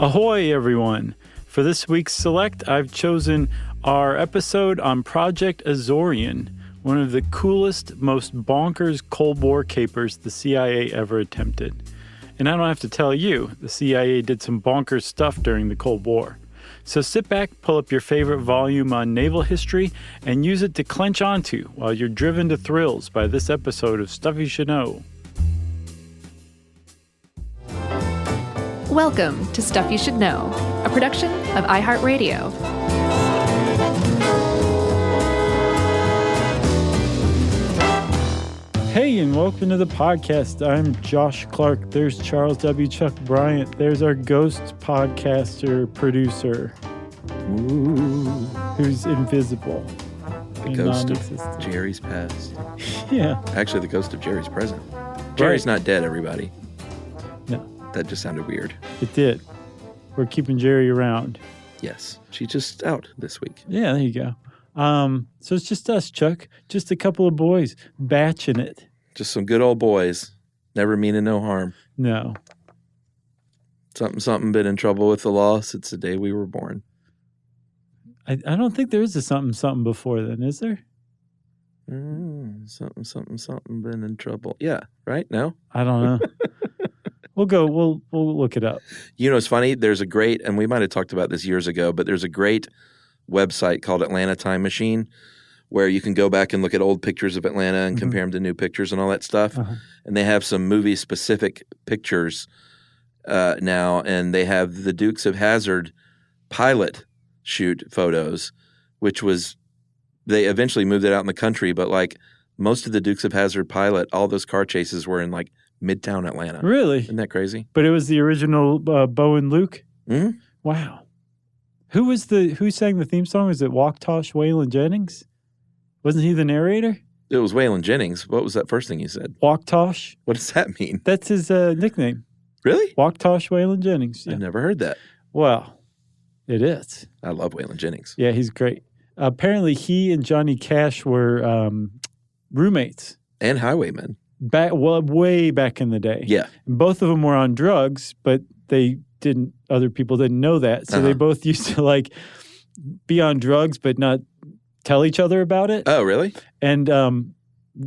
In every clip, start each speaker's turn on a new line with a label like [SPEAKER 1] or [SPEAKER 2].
[SPEAKER 1] Ahoy, everyone! For this week's Select, I've chosen our episode on Project Azorian, one of the coolest, most bonkers Cold War capers the CIA ever attempted. And I don't have to tell you, the CIA did some bonkers stuff during the Cold War. So sit back, pull up your favorite volume on naval history, and use it to clench onto while you're driven to thrills by this episode of Stuff You Should Know.
[SPEAKER 2] Welcome to Stuff You Should Know, a production of iHeartRadio.
[SPEAKER 1] Hey, and welcome to the podcast. I'm Josh Clark. There's Charles W. Chuck Bryant. There's our ghost podcaster producer, who's invisible.
[SPEAKER 3] The ghost of Jerry's past.
[SPEAKER 1] Yeah.
[SPEAKER 3] Actually, the ghost of Jerry's present. Jerry's not dead, everybody.
[SPEAKER 1] No.
[SPEAKER 3] That just sounded weird.
[SPEAKER 1] It did. We're keeping Jerry around.
[SPEAKER 3] Yes. She's just out this week.
[SPEAKER 1] Yeah, there you go. So it's just us, Chuck. Just a couple of boys batching it.
[SPEAKER 3] Just some good old boys. Never meaning no harm.
[SPEAKER 1] No.
[SPEAKER 3] Something been in trouble with the law since the day we were born.
[SPEAKER 1] I don't think there is a something before then, is there?
[SPEAKER 3] Something been in trouble. Yeah, right? No?
[SPEAKER 1] I don't know. We'll look it up.
[SPEAKER 3] You know, it's funny. There's a great, and we might have talked about this years ago, but there's a great website called Atlanta Time Machine where you can go back and look at old pictures of Atlanta and compare them to new pictures and all that stuff. And they have some movie-specific pictures now, and they have the Dukes of Hazzard pilot shoot photos, which was – they eventually moved it out in the country, but like most of the Dukes of Hazzard pilot, all those car chases were in like Midtown Atlanta.
[SPEAKER 1] Really?
[SPEAKER 3] Isn't that crazy?
[SPEAKER 1] But it was the original Bo and Luke?
[SPEAKER 3] Mm-hmm.
[SPEAKER 1] Wow. Who sang the theme song? Was it Wauktosh Waylon Jennings? Wasn't he the narrator?
[SPEAKER 3] It was Waylon Jennings. What was that first thing you said?
[SPEAKER 1] Wauktosh.
[SPEAKER 3] What does that mean?
[SPEAKER 1] That's his nickname.
[SPEAKER 3] Really?
[SPEAKER 1] Wauktosh Waylon Jennings. Yeah.
[SPEAKER 3] I've never heard that.
[SPEAKER 1] Well, it is.
[SPEAKER 3] I love Waylon Jennings.
[SPEAKER 1] Yeah, he's great. Apparently, he and Johnny Cash were roommates.
[SPEAKER 3] And highwaymen.
[SPEAKER 1] Way back in the day.
[SPEAKER 3] Yeah.
[SPEAKER 1] And both of them were on drugs, but other people didn't know that. So they both used to like be on drugs, but not tell each other about it.
[SPEAKER 3] Oh, really?
[SPEAKER 1] And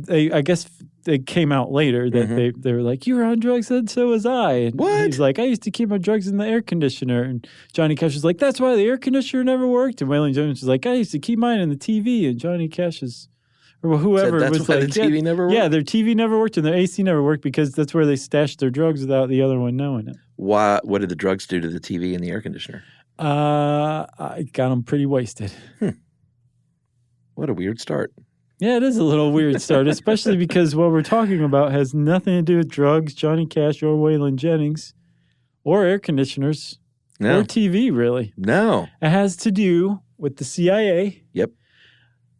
[SPEAKER 1] I guess they came out later that they were like, you were on drugs, and so was I. And
[SPEAKER 3] what?
[SPEAKER 1] He's like, I used to keep my drugs in the air conditioner. And Johnny Cash was like, that's why the air conditioner never worked. And Waylon Jennings was like, I used to keep mine in the TV. And Johnny Cash's or whoever
[SPEAKER 3] that's
[SPEAKER 1] was
[SPEAKER 3] why
[SPEAKER 1] like,
[SPEAKER 3] the TV never worked?
[SPEAKER 1] Yeah, their TV never worked and their AC never worked because that's where they stashed their drugs without the other one knowing it.
[SPEAKER 3] Why? What did the drugs do to the TV and the air conditioner?
[SPEAKER 1] I got them pretty wasted.
[SPEAKER 3] What a weird start.
[SPEAKER 1] Yeah, it is a little weird start, especially because what we're talking about has nothing to do with drugs, Johnny Cash, or Waylon Jennings, or air conditioners, or TV, really.
[SPEAKER 3] No.
[SPEAKER 1] It has to do with the CIA.
[SPEAKER 3] Yep.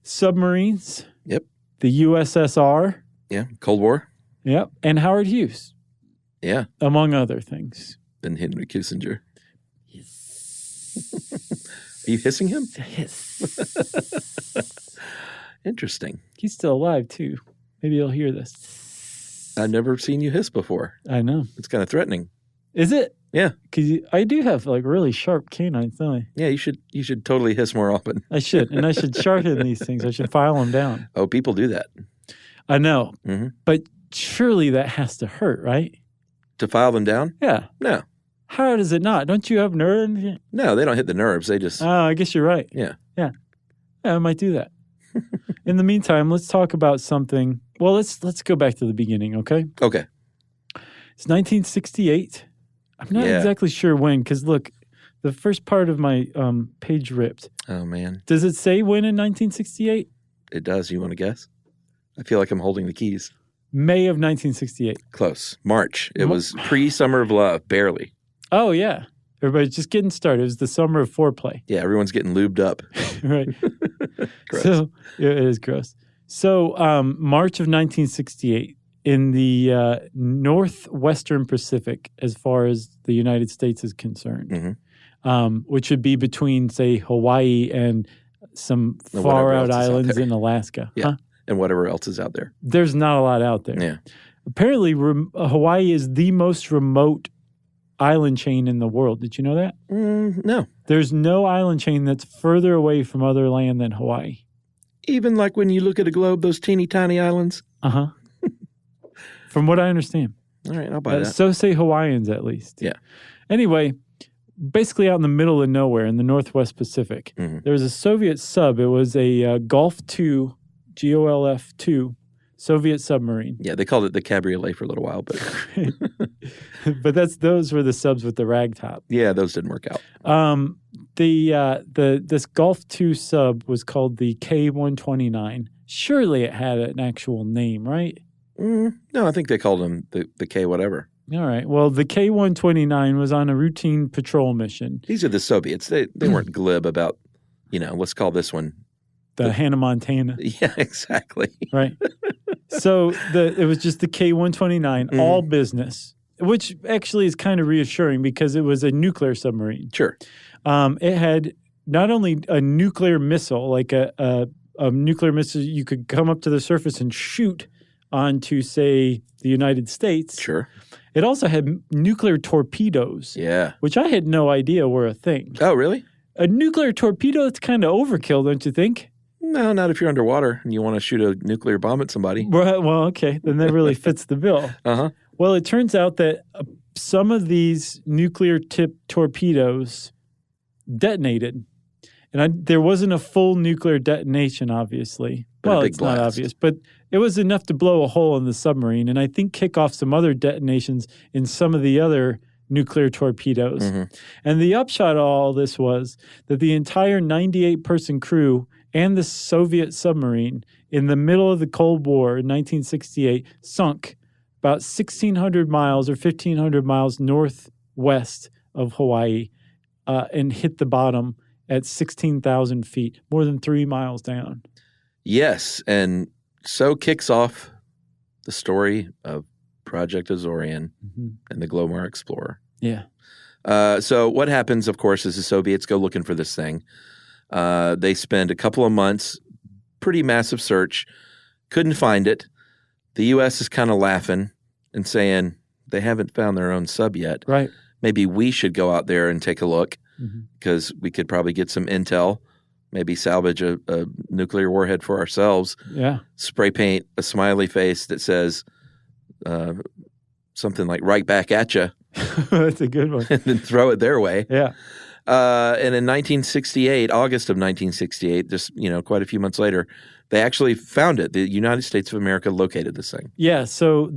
[SPEAKER 1] Submarines.
[SPEAKER 3] Yep.
[SPEAKER 1] The USSR.
[SPEAKER 3] Yeah. Cold War.
[SPEAKER 1] Yep. And Howard Hughes.
[SPEAKER 3] Yeah.
[SPEAKER 1] Among other things.
[SPEAKER 3] And Henry Kissinger. Are you hissing him?
[SPEAKER 1] Hiss.
[SPEAKER 3] Interesting.
[SPEAKER 1] He's still alive, too. Maybe he'll hear this.
[SPEAKER 3] I've never seen you hiss before.
[SPEAKER 1] I know.
[SPEAKER 3] It's kind of threatening.
[SPEAKER 1] Is it?
[SPEAKER 3] Yeah.
[SPEAKER 1] Because I do have like really sharp canines, don't I?
[SPEAKER 3] Yeah, you should totally hiss more often.
[SPEAKER 1] I should. And I should sharpen these things. I should file them down.
[SPEAKER 3] Oh, people do that.
[SPEAKER 1] I know.
[SPEAKER 3] Mm-hmm.
[SPEAKER 1] But surely that has to hurt, right?
[SPEAKER 3] To file them down?
[SPEAKER 1] Yeah.
[SPEAKER 3] No.
[SPEAKER 1] How does it not? Don't you have nerves?
[SPEAKER 3] No, they don't hit the nerves. They just...
[SPEAKER 1] Oh, I guess you're right.
[SPEAKER 3] Yeah.
[SPEAKER 1] Yeah. Yeah, I might do that. In the meantime, let's talk about something. Well, let's go back to the beginning, okay?
[SPEAKER 3] Okay.
[SPEAKER 1] It's 1968. I'm not exactly sure when, because look, the first part of my page ripped.
[SPEAKER 3] Oh, man.
[SPEAKER 1] Does it say when in 1968?
[SPEAKER 3] It does. You want to guess? I feel like I'm holding the keys.
[SPEAKER 1] May of 1968.
[SPEAKER 3] Close. March. It was pre-Summer of Love, barely.
[SPEAKER 1] Oh, yeah. Everybody's just getting started. It was the summer of foreplay.
[SPEAKER 3] Yeah, everyone's getting lubed up.
[SPEAKER 1] Right.
[SPEAKER 3] Gross.
[SPEAKER 1] So, it is gross. So, March of 1968, in the northwestern Pacific, as far as the United States is concerned, which would be between, say, Hawaii and some far-out islands in Alaska.
[SPEAKER 3] Yeah,
[SPEAKER 1] huh?
[SPEAKER 3] And whatever else is out there.
[SPEAKER 1] There's not a lot out there.
[SPEAKER 3] Yeah.
[SPEAKER 1] Apparently, Hawaii is the most remote island chain in the world. Did you know that?
[SPEAKER 3] No.
[SPEAKER 1] There's no island chain that's further away from other land than Hawaii.
[SPEAKER 3] Even like when you look at a globe, those teeny tiny islands?
[SPEAKER 1] Uh-huh. From what I understand.
[SPEAKER 3] All right, I'll buy that.
[SPEAKER 1] So say Hawaiians, at least.
[SPEAKER 3] Yeah.
[SPEAKER 1] Anyway, basically out in the middle of nowhere in the Northwest Pacific, there was a Soviet sub. It was a Golf II, GOLF-2 Soviet submarine.
[SPEAKER 3] Yeah, they called it the Cabriolet for a little while, but
[SPEAKER 1] but those were the subs with the rag top.
[SPEAKER 3] yeah, those didn't work out.
[SPEAKER 1] This Golf II sub was called the K-129. Surely it had an actual name, right?
[SPEAKER 3] No, I think they called them the K whatever.
[SPEAKER 1] All right. Well, the K-129 was on a routine patrol mission.
[SPEAKER 3] These are the Soviets. They weren't glib about, let's call this one
[SPEAKER 1] The Hannah Montana.
[SPEAKER 3] Yeah, exactly.
[SPEAKER 1] Right. So it was just the K-129, all business, which actually is kind of reassuring because it was a nuclear submarine.
[SPEAKER 3] Sure.
[SPEAKER 1] It had not only a nuclear missile, like a nuclear missile you could come up to the surface and shoot onto, say, the United States.
[SPEAKER 3] Sure.
[SPEAKER 1] It also had nuclear torpedoes.
[SPEAKER 3] Yeah.
[SPEAKER 1] Which I had no idea were a thing.
[SPEAKER 3] Oh, really?
[SPEAKER 1] A nuclear torpedo, it's kind of overkill, don't you think?
[SPEAKER 3] No, not if you're underwater and you want to shoot a nuclear bomb at somebody.
[SPEAKER 1] Well, okay. Then that really fits the bill.
[SPEAKER 3] Uh-huh.
[SPEAKER 1] Well, it turns out that some of these nuclear-tipped torpedoes detonated. And there wasn't a full nuclear detonation, obviously. Well, it's not obvious, but it was enough to blow a hole in the submarine and I think kick off some other detonations in some of the other nuclear torpedoes. And the upshot of all this was that the entire 98-person crew and the Soviet submarine in the middle of the Cold War in 1968 sunk about 1,600 miles or 1,500 miles northwest of Hawaii and hit the bottom at 16,000 feet, more than 3 miles down.
[SPEAKER 3] Yes, and so kicks off the story of Project Azorian and the Glomar Explorer.
[SPEAKER 1] Yeah.
[SPEAKER 3] So what happens, of course, is the Soviets go looking for this thing. They spend a couple of months, pretty massive search, couldn't find it. The U.S. is kind of laughing and saying they haven't found their own sub yet.
[SPEAKER 1] Right.
[SPEAKER 3] Maybe we should go out there and take a look because we could probably get some intel, maybe salvage a nuclear warhead for ourselves.
[SPEAKER 1] Yeah. Spray
[SPEAKER 3] paint a smiley face that says something like right back at you.
[SPEAKER 1] That's a good one.
[SPEAKER 3] And then throw it their way.
[SPEAKER 1] Yeah.
[SPEAKER 3] And in 1968, August of 1968, just, quite a few months later, they actually found it. The United States of America located this thing.
[SPEAKER 1] Yeah. So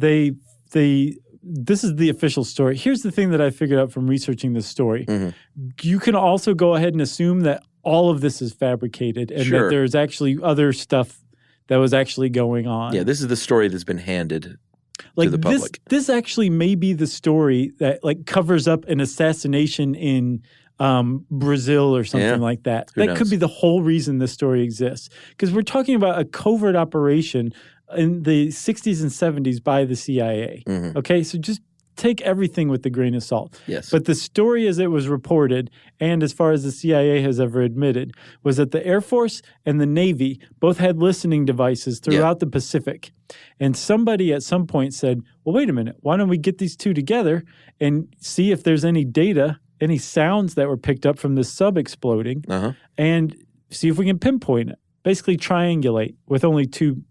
[SPEAKER 1] this is the official story. Here's the thing that I figured out from researching this story. You can also go ahead and assume that all of this is fabricated and that there's actually other stuff that was actually going on.
[SPEAKER 3] Yeah, this is the story that's been handed to the public.
[SPEAKER 1] This actually may be the story that covers up an assassination in Brazil or something like that.
[SPEAKER 3] Who knows?
[SPEAKER 1] Could be the whole reason this story exists. Because we're talking about a covert operation in the 60s and 70s by the CIA. Okay, so just take everything with a grain of salt.
[SPEAKER 3] Yes.
[SPEAKER 1] But the story as it was reported, and as far as the CIA has ever admitted, was that the Air Force and the Navy both had listening devices throughout the Pacific. And somebody at some point said, well, wait a minute, why don't we get these two together and see if there's any data, any sounds that were picked up from the sub exploding, and see if we can pinpoint it. Basically triangulate with only two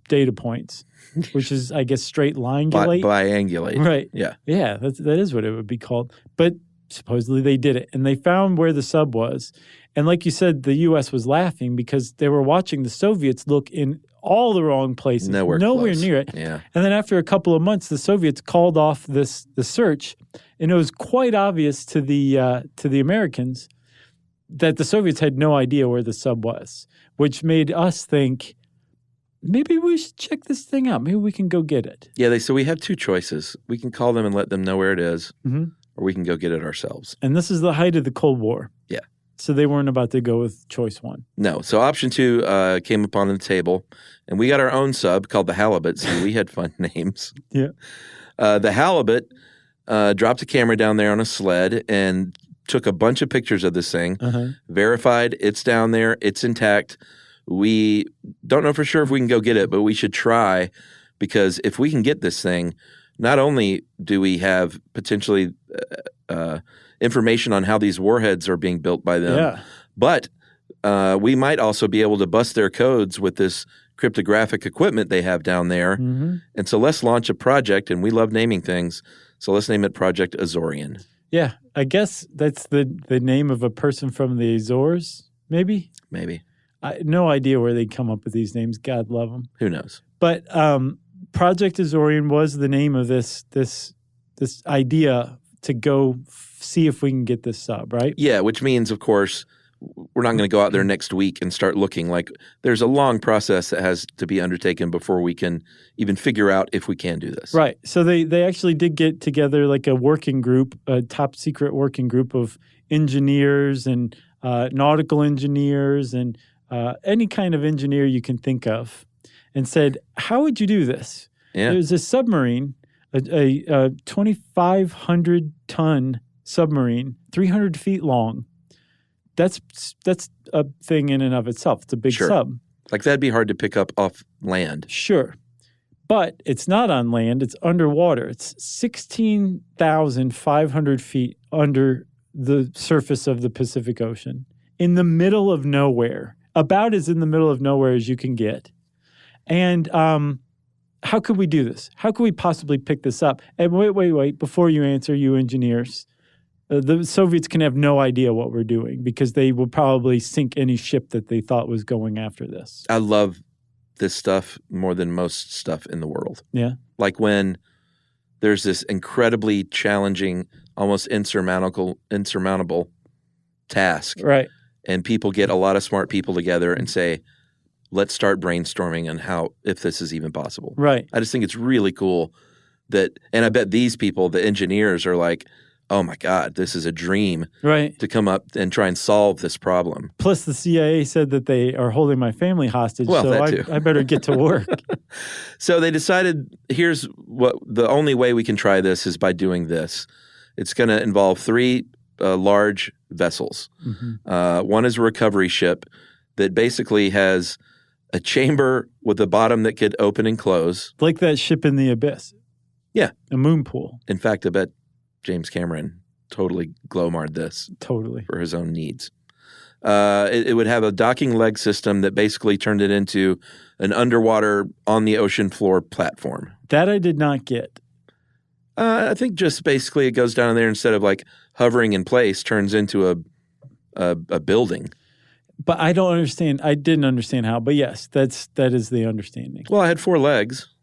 [SPEAKER 1] data points, which is, I guess, straight line-gulate.
[SPEAKER 3] Biangulate.
[SPEAKER 1] Right.
[SPEAKER 3] Yeah.
[SPEAKER 1] Yeah, that is what it would be called. But supposedly they did it, and they found where the sub was. And like you said, the U.S. was laughing because they were watching the Soviets look in all the wrong places. Nowhere near it.
[SPEAKER 3] Yeah.
[SPEAKER 1] And then after a couple of months, the Soviets called off the search, and it was quite obvious to the Americans that the Soviets had no idea where the sub was, which made us think, maybe we should check this thing out. Maybe we can go get it.
[SPEAKER 3] Yeah, so we have two choices. We can call them and let them know where it is, or we can go get it ourselves.
[SPEAKER 1] And this is the height of the Cold War.
[SPEAKER 3] Yeah.
[SPEAKER 1] So they weren't about to go with choice one.
[SPEAKER 3] No. So option two came upon the table, and we got our own sub called the Halibut. So we had fun names.
[SPEAKER 1] Yeah.
[SPEAKER 3] The Halibut dropped a camera down there on a sled and took a bunch of pictures of this thing, verified it's down there, it's intact. We don't know for sure if we can go get it, but we should try because if we can get this thing, not only do we have potentially information on how these warheads are being built by them, but we might also be able to bust their codes with this cryptographic equipment they have down there. And so let's launch a project, and we love naming things, so let's name it Project Azorian.
[SPEAKER 1] Yeah, I guess that's the name of a person from the Azores, maybe?
[SPEAKER 3] Maybe.
[SPEAKER 1] No idea where they come up with these names. God love them.
[SPEAKER 3] Who knows?
[SPEAKER 1] But Project Azorian was the name of this idea to go see if we can get this sub, right?
[SPEAKER 3] Yeah, which means, of course, we're not going to go out there next week and start looking. Like, there's a long process that has to be undertaken before we can even figure out if we can do this.
[SPEAKER 1] Right. So they actually did get together like a working group, a top secret working group of engineers and nautical engineers and any kind of engineer you can think of, and said, how would you do this?
[SPEAKER 3] Yeah.
[SPEAKER 1] There's a submarine, a 2,500-ton submarine, 300 feet long. That's a thing in and of itself. It's a big sub.
[SPEAKER 3] Like, that'd be hard to pick up off land.
[SPEAKER 1] Sure. But it's not on land. It's underwater. It's 16,500 feet under the surface of the Pacific Ocean, in the middle of nowhere, about as in the middle of nowhere as you can get. And how could we do this? How could we possibly pick this up? And wait, before you answer, you engineers, the Soviets can have no idea what we're doing because they will probably sink any ship that they thought was going after this.
[SPEAKER 3] I love this stuff more than most stuff in the world.
[SPEAKER 1] Yeah.
[SPEAKER 3] Like when there's this incredibly challenging, almost insurmountable task.
[SPEAKER 1] Right.
[SPEAKER 3] And people get a lot of smart people together and say, let's start brainstorming on if this is even possible.
[SPEAKER 1] Right.
[SPEAKER 3] I just think it's really cool and I bet these people, the engineers, are like, oh my God, this is a dream to come up and try and solve this problem.
[SPEAKER 1] Plus, the CIA said that they are holding my family hostage,
[SPEAKER 3] well,
[SPEAKER 1] so I better get to work.
[SPEAKER 3] So they decided, here's the only way we can try this is by doing this. It's going to involve 3 large vessels. One is a recovery ship that basically has a chamber with a bottom that could open and close.
[SPEAKER 1] Like that ship in the abyss.
[SPEAKER 3] Yeah.
[SPEAKER 1] A moon pool.
[SPEAKER 3] In fact, I bet James Cameron totally glow-marred this.
[SPEAKER 1] Totally.
[SPEAKER 3] For his own needs. It would have a docking leg system that basically turned it into an underwater, on the ocean floor platform.
[SPEAKER 1] That I did not get.
[SPEAKER 3] I think just basically it goes down there, instead of like hovering in place, turns into a building.
[SPEAKER 1] But I don't understand. I didn't understand how. But yes, that is the understanding.
[SPEAKER 3] Well, I had 4 legs.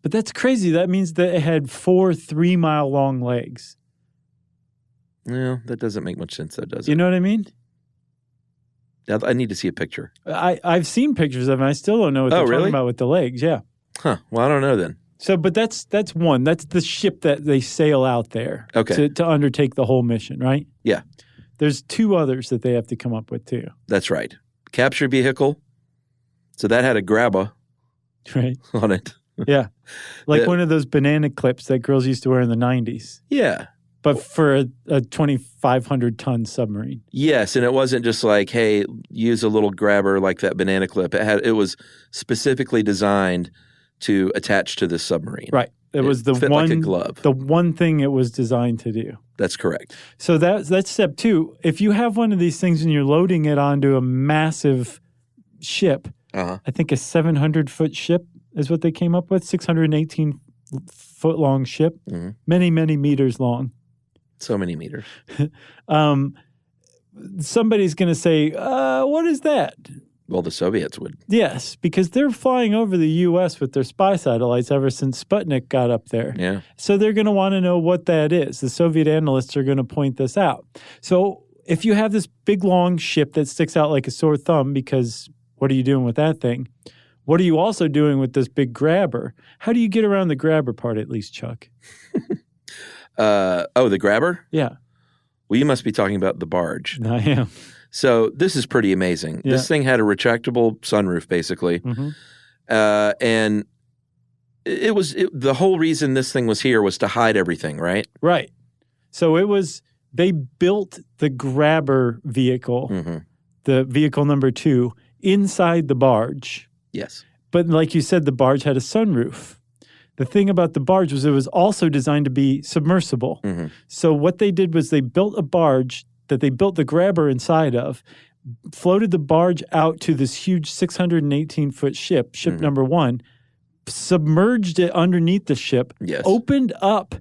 [SPEAKER 1] But that's crazy. That means that it had 4 3-mile-long legs.
[SPEAKER 3] No, that doesn't make much sense, though, does it?
[SPEAKER 1] You know what I mean?
[SPEAKER 3] I need to see a picture.
[SPEAKER 1] I've seen pictures of them. I still don't know what they're talking about with the legs. Yeah.
[SPEAKER 3] Huh. Well, I don't know then.
[SPEAKER 1] So, but that's one. That's the ship that they sail out there to undertake the whole mission, right?
[SPEAKER 3] Yeah.
[SPEAKER 1] There's 2 others that they have to come up with too.
[SPEAKER 3] That's right. Capture vehicle. So that had a grabber on it.
[SPEAKER 1] Yeah. Like one of those banana clips that girls used to wear in the 90s.
[SPEAKER 3] Yeah.
[SPEAKER 1] But for a 2,500-ton submarine.
[SPEAKER 3] Yes, and it wasn't just like, hey, use a little grabber like that banana clip. It was specifically designed to attach to the submarine.
[SPEAKER 1] Right. It was the
[SPEAKER 3] fit
[SPEAKER 1] one
[SPEAKER 3] like a glove.
[SPEAKER 1] The one thing it was designed to do.
[SPEAKER 3] That's correct.
[SPEAKER 1] So that's step 2. If you have one of these things and you're loading it onto a massive ship, I think a 700-foot ship is what they came up with, 618-foot-long ship, many, many meters long.
[SPEAKER 3] So many meters.
[SPEAKER 1] Somebody's going to say, what is that?
[SPEAKER 3] Well, the Soviets would.
[SPEAKER 1] Yes, because they're flying over the U.S. with their spy satellites ever since Sputnik got up there.
[SPEAKER 3] Yeah.
[SPEAKER 1] So they're going to want to know what that is. The Soviet analysts are going to point this out. So if you have this big, long ship that sticks out like a sore thumb, because what are you doing with that thing? What are you also doing with this big grabber? How do you get around the grabber part at least, Chuck?
[SPEAKER 3] The grabber?
[SPEAKER 1] Yeah.
[SPEAKER 3] Well, you must be talking about the barge.
[SPEAKER 1] I am.
[SPEAKER 3] So this is pretty amazing. Yeah. This thing had a retractable sunroof, basically. And the whole reason this thing was here was to hide everything, right?
[SPEAKER 1] Right. So they built the grabber vehicle, the vehicle number 2, inside the barge.
[SPEAKER 3] Yes.
[SPEAKER 1] But like you said, the barge had a sunroof. The thing about the barge was it was also designed to be submersible.
[SPEAKER 3] Mm-hmm.
[SPEAKER 1] So what they did was they built a barge that they built the grabber inside of, floated the barge out to this huge 618-foot ship number 1, submerged it underneath the ship, opened up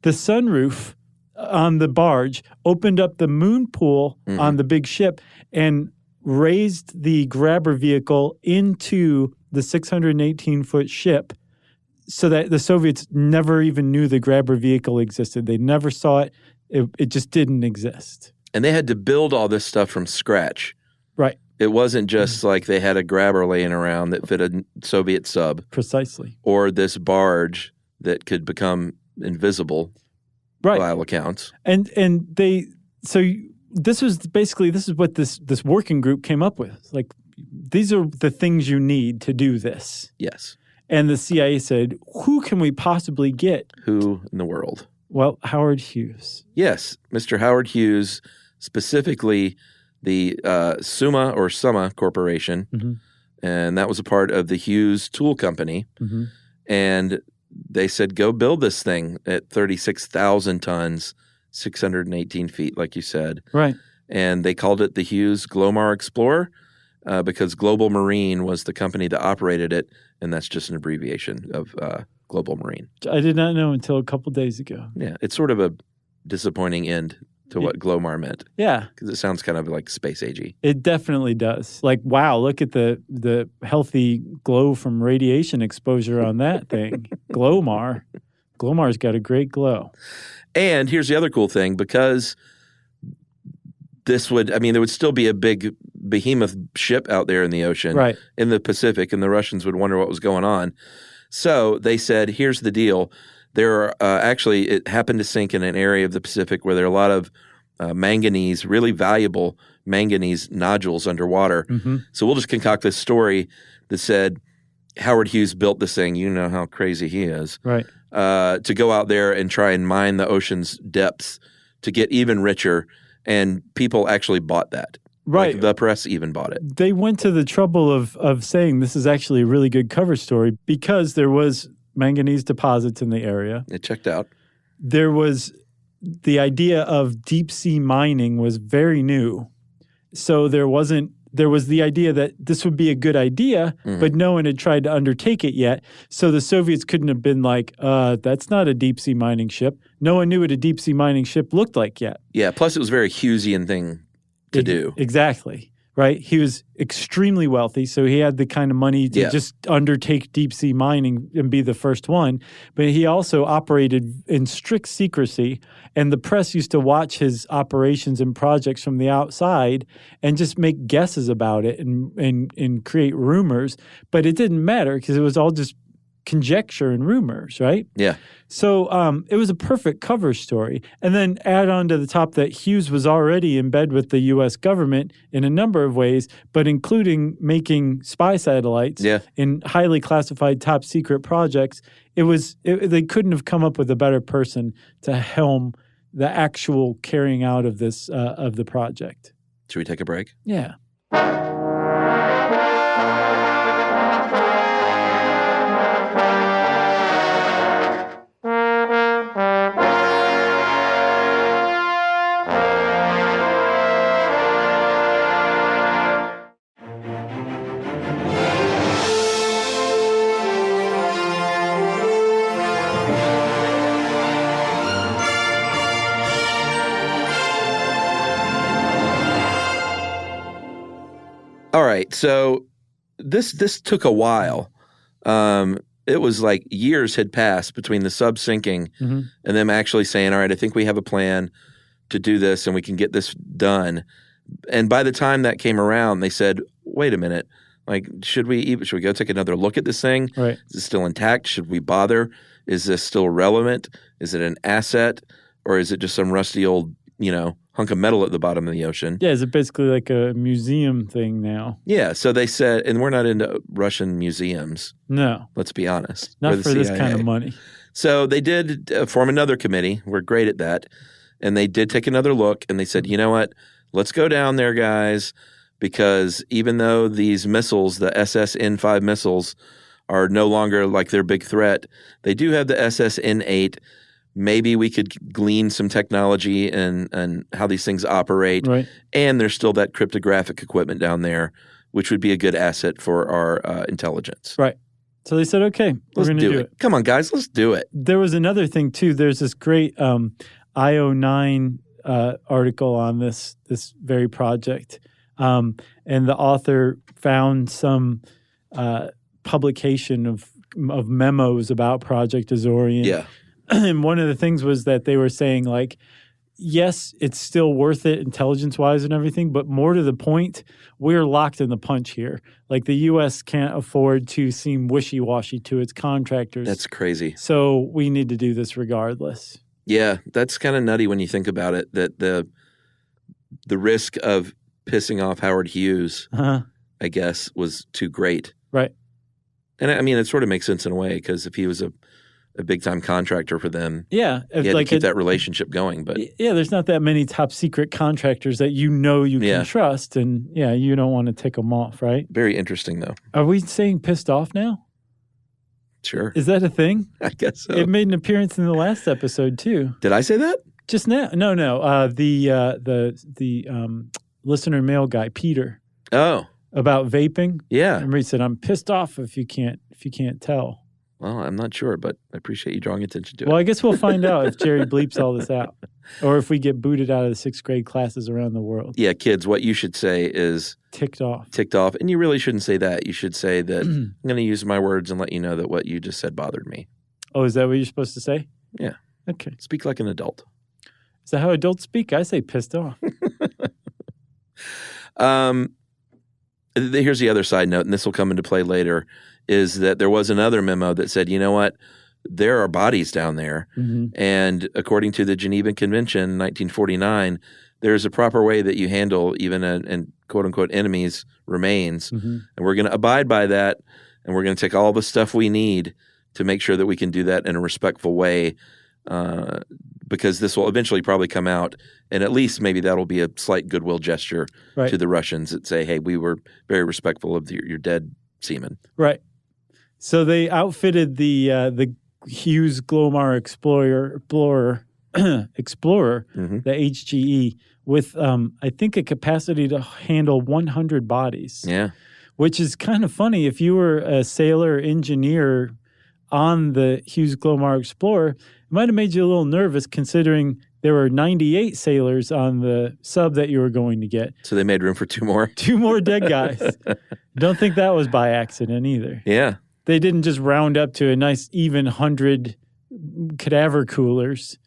[SPEAKER 1] the sunroof on the barge, opened up the moon pool on the big ship, and raised the grabber vehicle into the 618-foot ship so that the Soviets never even knew the grabber vehicle existed. They never saw it. It just didn't exist.
[SPEAKER 3] And they had to build all this stuff from scratch.
[SPEAKER 1] Right.
[SPEAKER 3] It wasn't just like they had a grabber laying around that fit a Soviet sub.
[SPEAKER 1] Precisely.
[SPEAKER 3] Or this barge that could become invisible by all accounts.
[SPEAKER 1] And this is what this working group came up with. Like, these are the things you need to do this.
[SPEAKER 3] Yes.
[SPEAKER 1] And the CIA said, who can we possibly get?
[SPEAKER 3] Who in the world?
[SPEAKER 1] Well, Howard Hughes.
[SPEAKER 3] Yes, Mr. Howard Hughes, specifically the Summa Corporation, and that was a part of the Hughes Tool Company. And they said, go build this thing at 36,000 tons, 618 feet, like you said.
[SPEAKER 1] Right.
[SPEAKER 3] And they called it the Hughes Glomar Explorer because Global Marine was the company that operated it, and that's just an abbreviation of Global Marine.
[SPEAKER 1] I did not know until a couple days ago.
[SPEAKER 3] Yeah, it's sort of a disappointing end to what Glomar meant.
[SPEAKER 1] Yeah.
[SPEAKER 3] Because it sounds kind of like space agey.
[SPEAKER 1] It definitely does. Like, wow, look at the healthy glow from radiation exposure on that thing. Glomar. Glomar's got a great glow.
[SPEAKER 3] And here's the other cool thing, because there would still be a big behemoth ship out there in the ocean,
[SPEAKER 1] right,
[SPEAKER 3] in the Pacific, and the Russians would wonder what was going on. So they said, here's the deal. There are it happened to sink in an area of the Pacific where there are a lot of manganese, really valuable manganese nodules underwater. So we'll just concoct this story that said Howard Hughes built this thing. You know how crazy he is.
[SPEAKER 1] Right.
[SPEAKER 3] To go out there and try and mine the ocean's depths to get even richer. And people actually bought that.
[SPEAKER 1] Right.
[SPEAKER 3] Like the press even bought it.
[SPEAKER 1] They went to the trouble of saying this is actually a really good cover story because there was manganese deposits in the area.
[SPEAKER 3] It checked out.
[SPEAKER 1] There was the idea of deep sea mining was very new. So there was the idea that this would be a good idea, but no one had tried to undertake it yet. So the Soviets couldn't have been like, that's not a deep sea mining ship. No one knew what a deep sea mining ship looked like yet.
[SPEAKER 3] Yeah, plus it was a very Hughesian thing to do.
[SPEAKER 1] Exactly. Right? He was extremely wealthy, so he had the kind of money to just undertake deep sea mining and be the first one. But he also operated in strict secrecy, and the press used to watch his operations and projects from the outside and just make guesses about it and create rumors. But it didn't matter because it was all just conjecture and rumors, right?
[SPEAKER 3] Yeah.
[SPEAKER 1] So it was a perfect cover story. And then add on to the top that Hughes was already in bed with the U.S. government in a number of ways, but including making spy satellites in highly classified top secret projects. They couldn't have come up with a better person to helm the actual carrying out of this of the project.
[SPEAKER 3] Should we take a break?
[SPEAKER 1] Yeah.
[SPEAKER 3] All right, so this took a while. It was like years had passed between the sub sinking and them actually saying, all right, I think we have a plan to do this and we can get this done. And by the time that came around, they said, wait a minute, like, should we go take another look at this thing?
[SPEAKER 1] Right.
[SPEAKER 3] Is it still intact? Should we bother? Is this still relevant? Is it an asset? Or is it just some rusty old, hunk of metal at the bottom of the ocean?
[SPEAKER 1] Yeah, is it basically like a museum thing now?
[SPEAKER 3] Yeah, so they said, and we're not into Russian museums.
[SPEAKER 1] No.
[SPEAKER 3] Let's be honest.
[SPEAKER 1] Not for this kind of money.
[SPEAKER 3] So they did form another committee. We're great at that. And they did take another look, and they said, you know what? Let's go down there, guys, because even though these missiles, the SSN-5 missiles, are no longer like their big threat. They do have the SSN-8. Maybe we could glean some technology and how these things operate.
[SPEAKER 1] Right.
[SPEAKER 3] And there's still that cryptographic equipment down there, which would be a good asset for our intelligence.
[SPEAKER 1] Right. So they said, okay, we're going to do it.
[SPEAKER 3] Come on, guys, let's do it.
[SPEAKER 1] There was another thing, too. There's this great IO9 article on this very project. And the author found some publication of memos about Project Azorian.
[SPEAKER 3] Yeah.
[SPEAKER 1] And one of the things was that they were saying, like, yes, it's still worth it intelligence-wise and everything, but more to the point, we're locked in the punch here. Like, the U.S. can't afford to seem wishy-washy to its contractors.
[SPEAKER 3] That's crazy.
[SPEAKER 1] So we need to do this regardless.
[SPEAKER 3] Yeah, that's kind of nutty when you think about it, that the risk of pissing off Howard Hughes, I guess, was too great.
[SPEAKER 1] Right.
[SPEAKER 3] And I mean, it sort of makes sense in a way, because if he was a big-time contractor for them, he had to keep that relationship going. But
[SPEAKER 1] yeah, there's not that many top-secret contractors that you can trust, and you don't want to tick them off, right?
[SPEAKER 3] Very interesting, though.
[SPEAKER 1] Are we saying pissed off now?
[SPEAKER 3] Sure.
[SPEAKER 1] Is that a thing?
[SPEAKER 3] I guess so.
[SPEAKER 1] It made an appearance in the last episode, too.
[SPEAKER 3] Did I say that?
[SPEAKER 1] Just now? No. The listener mail guy, Peter.
[SPEAKER 3] Oh.
[SPEAKER 1] About vaping.
[SPEAKER 3] Yeah.
[SPEAKER 1] Remember he said, I'm pissed off if you can't tell.
[SPEAKER 3] Well, I'm not sure, but I appreciate you drawing attention to it.
[SPEAKER 1] Well, I guess we'll find out if Jerry bleeps all this out, or if we get booted out of the 6th grade classes around the world.
[SPEAKER 3] Yeah, kids, what you should say is
[SPEAKER 1] ticked off.
[SPEAKER 3] And you really shouldn't say that. You should say that I'm going to use my words and let you know that what you just said bothered me.
[SPEAKER 1] Oh, is that what you're supposed to say?
[SPEAKER 3] Yeah.
[SPEAKER 1] Okay.
[SPEAKER 3] Speak like an adult.
[SPEAKER 1] Is that how adults speak? I say pissed off.
[SPEAKER 3] Here's the other side note, and this will come into play later, is that there was another memo that said, you know what, there are bodies down there, and according to the Geneva Convention, 1949, there's a proper way that you handle even an quote-unquote enemy's remains, and we're going to abide by that, and we're going to take all the stuff we need to make sure that we can do that in a respectful way, because this will eventually probably come out, and at least maybe that'll be a slight goodwill gesture to the Russians that say, hey, we were very respectful of your dead seamen.
[SPEAKER 1] Right. So they outfitted the Hughes Glomar Explorer, the HGE, with I think a capacity to handle 100 bodies.
[SPEAKER 3] Yeah.
[SPEAKER 1] Which is kind of funny. If you were a sailor or engineer on the Hughes Glomar Explorer, it might have made you a little nervous considering there were 98 sailors on the sub that you were going to get.
[SPEAKER 3] So they made room for 2 more?
[SPEAKER 1] 2 more dead guys. Don't think that was by accident either.
[SPEAKER 3] Yeah.
[SPEAKER 1] They didn't just round up to a nice even 100 cadaver coolers.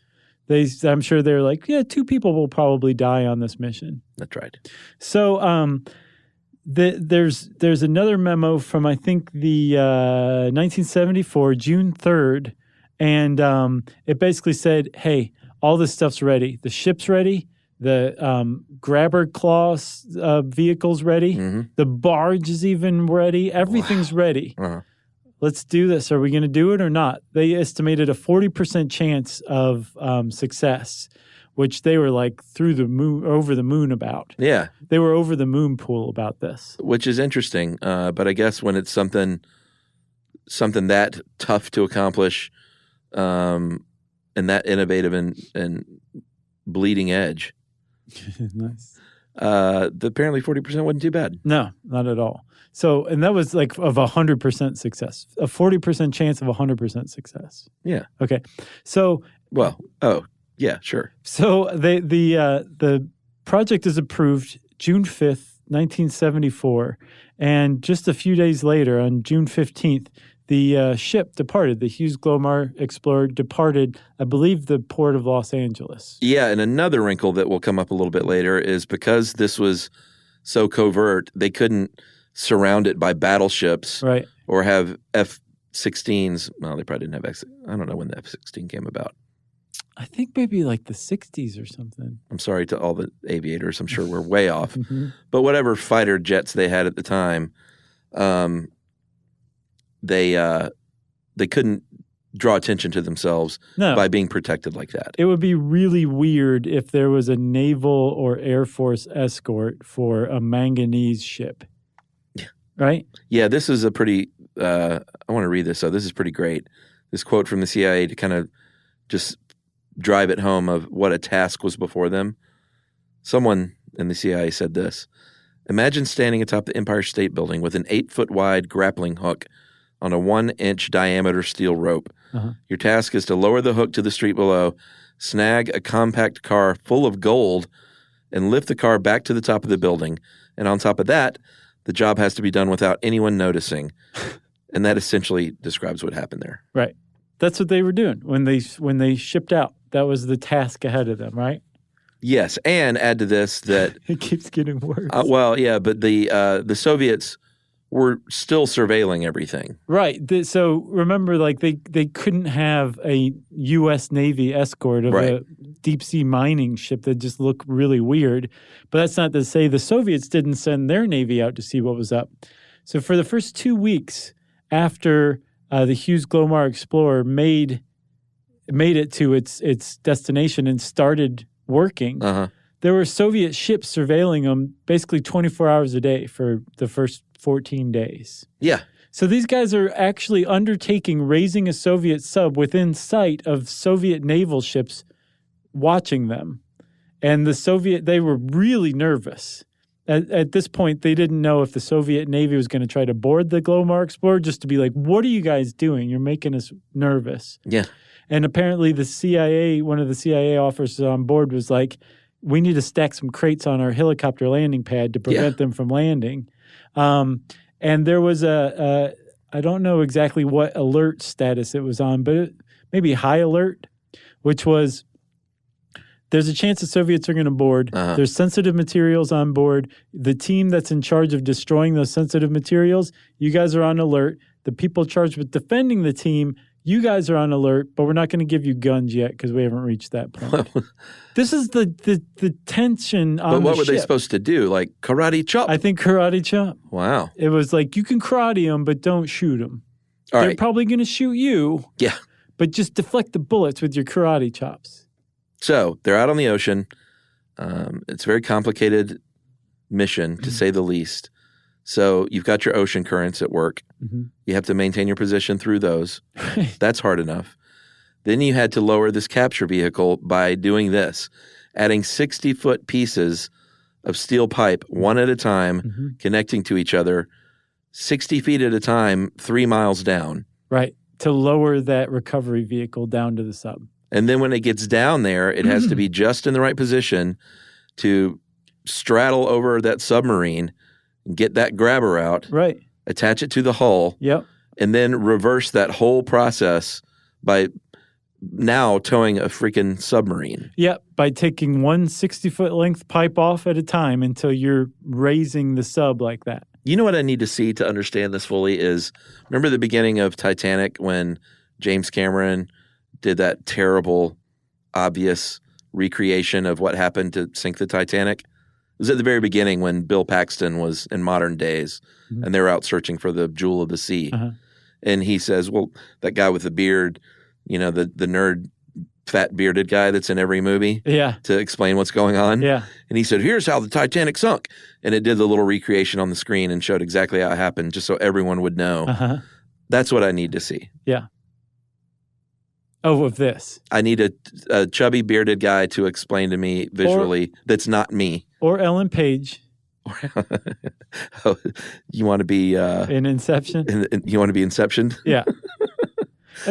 [SPEAKER 1] I'm sure they're like, 2 people will probably die on this mission.
[SPEAKER 3] That's right.
[SPEAKER 1] So there's another memo from, I think, the 1974, June 3rd, and it basically said, hey, all this stuff's ready. The ship's ready. The grabber claw vehicle's ready. The barge is even ready. Everything's ready. Let's do this. Are we going to do it or not? They estimated a 40% chance of success, which they were like over the moon about. Yeah. They were over the moon pool about this.
[SPEAKER 3] Which is interesting. But I guess when it's something that tough to accomplish and that innovative and bleeding edge.
[SPEAKER 1] Nice.
[SPEAKER 3] Apparently 40% wasn't too bad.
[SPEAKER 1] No, not at all. So, and that was like of 100% success, a 40% chance of 100% success.
[SPEAKER 3] Yeah.
[SPEAKER 1] Okay. So,
[SPEAKER 3] yeah, sure.
[SPEAKER 1] So the project is approved June 5th, 1974, and just a few days later, on June 15th, the ship departed. The Hughes Glomar Explorer departed, I believe, the port of Los Angeles.
[SPEAKER 3] Yeah, and another wrinkle that will come up a little bit later is because this was so covert, they couldn't surround it by battleships,
[SPEAKER 1] right,
[SPEAKER 3] or have F-16s. Well, they probably didn't have I don't know when the F-16 came about.
[SPEAKER 1] I think maybe like the 60s or something.
[SPEAKER 3] I'm sorry to all the aviators. I'm sure we're way off. But whatever fighter jets they had at the time, they couldn't draw attention to themselves by being protected like that.
[SPEAKER 1] It would be really weird if there was a naval or Air Force escort for a manganese ship. right?
[SPEAKER 3] Yeah, this is a pretty, I want to read this, so this is pretty great. This quote from the CIA to kind of just drive it home of what a task was before them. Someone in the CIA said this: imagine standing atop the Empire State Building with an 8-foot wide grappling hook on a 1-inch diameter steel rope. Your task is to lower the hook to the street below, snag a compact car full of gold, and lift the car back to the top of the building. And on top of that, the job has to be done without anyone noticing. And that essentially describes what happened there.
[SPEAKER 1] Right. That's what they were doing when they shipped out. That was the task ahead of them, right?
[SPEAKER 3] Yes, and add to this that
[SPEAKER 1] it keeps getting worse.
[SPEAKER 3] Well, yeah, but the Soviets were still surveilling everything.
[SPEAKER 1] Right. So remember, like they couldn't have a U.S. Navy escort of a deep sea mining ship that just looked really weird. But that's not to say the Soviets didn't send their Navy out to see what was up. So for the first 2 weeks after the Hughes Glomar Explorer made it to its destination and started working, there were Soviet ships surveilling them basically 24 hours a day for the first 14 days.
[SPEAKER 3] Yeah.
[SPEAKER 1] So these guys are actually undertaking raising a Soviet sub within sight of Soviet naval ships watching them. And they were really nervous. At this point, they didn't know if the Soviet Navy was going to try to board the Glomar Explorer, just to be like, what are you guys doing? You're making us nervous.
[SPEAKER 3] Yeah.
[SPEAKER 1] And apparently one of the CIA officers on board was like, we need to stack some crates on our helicopter landing pad to prevent them from landing. And there was I don't know exactly what alert status it was on, but maybe high alert, which was there's a chance the Soviets are going to board. There's sensitive materials on board. The team that's in charge of destroying those sensitive materials, you guys are on alert. The people charged with defending the team, you guys are on alert, but we're not going to give you guns yet because we haven't reached that point. This is the tension on the ship. But
[SPEAKER 3] what were they supposed to do? Like karate chop?
[SPEAKER 1] I think karate chop.
[SPEAKER 3] Wow.
[SPEAKER 1] It was like, you can karate them, but don't shoot them. They're probably going to shoot you.
[SPEAKER 3] Yeah.
[SPEAKER 1] But just deflect the bullets with your karate chops.
[SPEAKER 3] So they're out on the ocean. It's a very complicated mission, to say the least. So you've got your ocean currents at work. You have to maintain your position through those. That's hard enough. Then you had to lower this capture vehicle by doing this, adding 60-foot pieces of steel pipe, one at a time, connecting to each other, 60 feet at a time, 3 miles down.
[SPEAKER 1] Right, to lower that recovery vehicle down to the sub.
[SPEAKER 3] And then when it gets down there, it has to be just in the right position to straddle over that submarine, get that grabber out,
[SPEAKER 1] right,
[SPEAKER 3] attach it to the hull, and then reverse that whole process by now towing a freaking submarine.
[SPEAKER 1] Yep, by taking one 60-foot length pipe off at a time until you're raising the sub like that.
[SPEAKER 3] You know what I need to see to understand this fully is, remember the beginning of Titanic when James Cameron did that terrible, obvious recreation of what happened to sink the Titanic? It was at the very beginning when Bill Paxton was in modern days and they were out searching for the jewel of the sea. And he says, well, that guy with the beard, you know, the nerd, fat bearded guy that's in every movie to explain what's going on. And he said, here's how the Titanic sunk. And it did the little recreation on the screen and showed exactly how it happened just so everyone would know. That's what I need to see.
[SPEAKER 1] Oh, of this.
[SPEAKER 3] I need a chubby bearded guy to explain to me visually that's not me.
[SPEAKER 1] Or Ellen Page.
[SPEAKER 3] You want to be
[SPEAKER 1] in Inception?
[SPEAKER 3] You want to be Inception?
[SPEAKER 1] Yeah.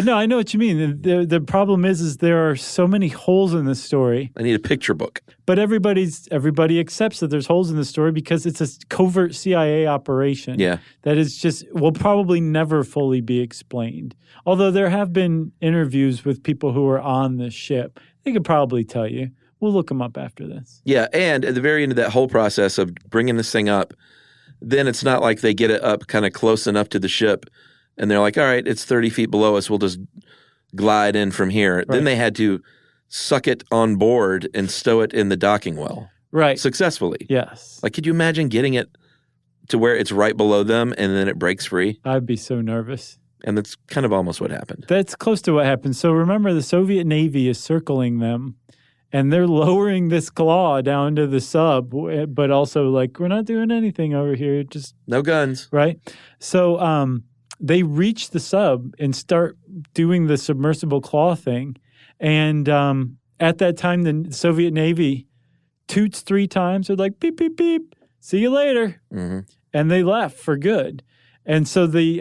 [SPEAKER 1] No, I know what you mean. The problem is there are so many holes in this story.
[SPEAKER 3] I need a picture book.
[SPEAKER 1] But everybody accepts that there's holes in the story because it's a covert CIA operation. That is will probably never fully be explained. Although there have been interviews with people who are on this ship. They could probably tell you. We'll look them up after this.
[SPEAKER 3] Yeah, and at the very end of that whole process of bringing this thing up, then it's not like they get it up kind of close enough to the ship and they're like, all right, it's 30 feet below us. We'll just glide in from here. Then they had to suck it on board and stow it in the docking well. Successfully.
[SPEAKER 1] Yes.
[SPEAKER 3] Like, could you imagine getting it to where it's right below them and then it breaks free?
[SPEAKER 1] I'd be so nervous.
[SPEAKER 3] And that's kind of almost what happened.
[SPEAKER 1] That's close to what happened. So remember, the Soviet Navy is circling them. and they're lowering this claw down to the sub, but also like, we're not doing anything over here, just
[SPEAKER 3] no guns.
[SPEAKER 1] Right. So they reach the sub and start doing the submersible claw thing. And at that time, the Soviet Navy toots 3 times. They're like, beep, beep, beep. See you later.
[SPEAKER 3] Mm-hmm.
[SPEAKER 1] And they left for good. And so the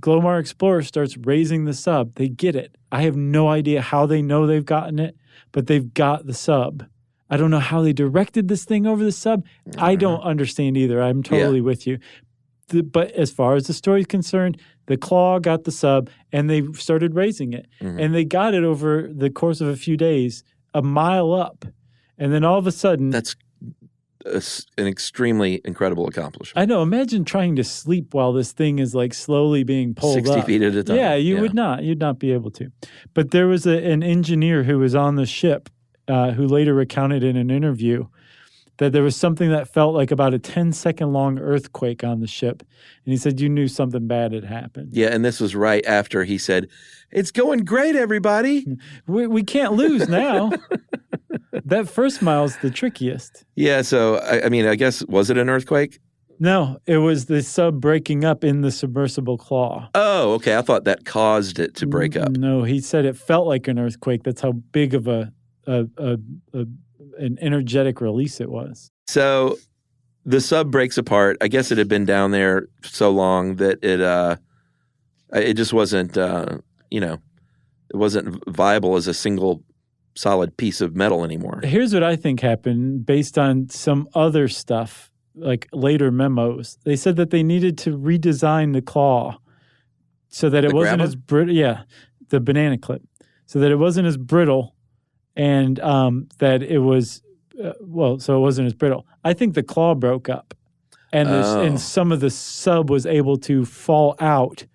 [SPEAKER 1] Glomar Explorer starts raising the sub. They get it. I have no idea how they know they've gotten it, but they've got the sub. I don't know how they directed this thing over the sub. I don't understand either. I'm totally with you. But as far as the story is concerned, the claw got the sub, and they started raising it. Mm-hmm. And they got it over the course of a few days, a mile up. And then all of a sudden...
[SPEAKER 3] That's an extremely incredible accomplishment.
[SPEAKER 1] I know. Imagine trying to sleep while this thing is like slowly being pulled
[SPEAKER 3] 60
[SPEAKER 1] up.
[SPEAKER 3] feet at a time.
[SPEAKER 1] Yeah, would not. You'd not be able to. But there was an engineer who was on the ship who later recounted in an interview that there was something that felt like about a 10-second long earthquake on the ship. And he said, you knew something bad had happened.
[SPEAKER 3] Yeah, and this was right after he said, it's going great, everybody.
[SPEAKER 1] We can't lose now. That first mile's the trickiest.
[SPEAKER 3] Yeah, so, I mean, I guess, was it an earthquake?
[SPEAKER 1] No, it was the sub breaking up in the submersible claw.
[SPEAKER 3] Oh, okay. I thought that caused it to break up.
[SPEAKER 1] No, he said it felt like an earthquake. That's how big of an energetic release it was.
[SPEAKER 3] So the sub breaks apart. I guess it had been down there so long that it just wasn't, it wasn't viable as a single solid piece of metal anymore.
[SPEAKER 1] Here's what I think happened based on some other stuff, like later memos. They said that they needed to redesign the claw so that it wasn't as brittle. Yeah, the banana clip. So that it wasn't as brittle and that it was, so it wasn't as brittle. I think the claw broke up and some of the sub was able to fall out.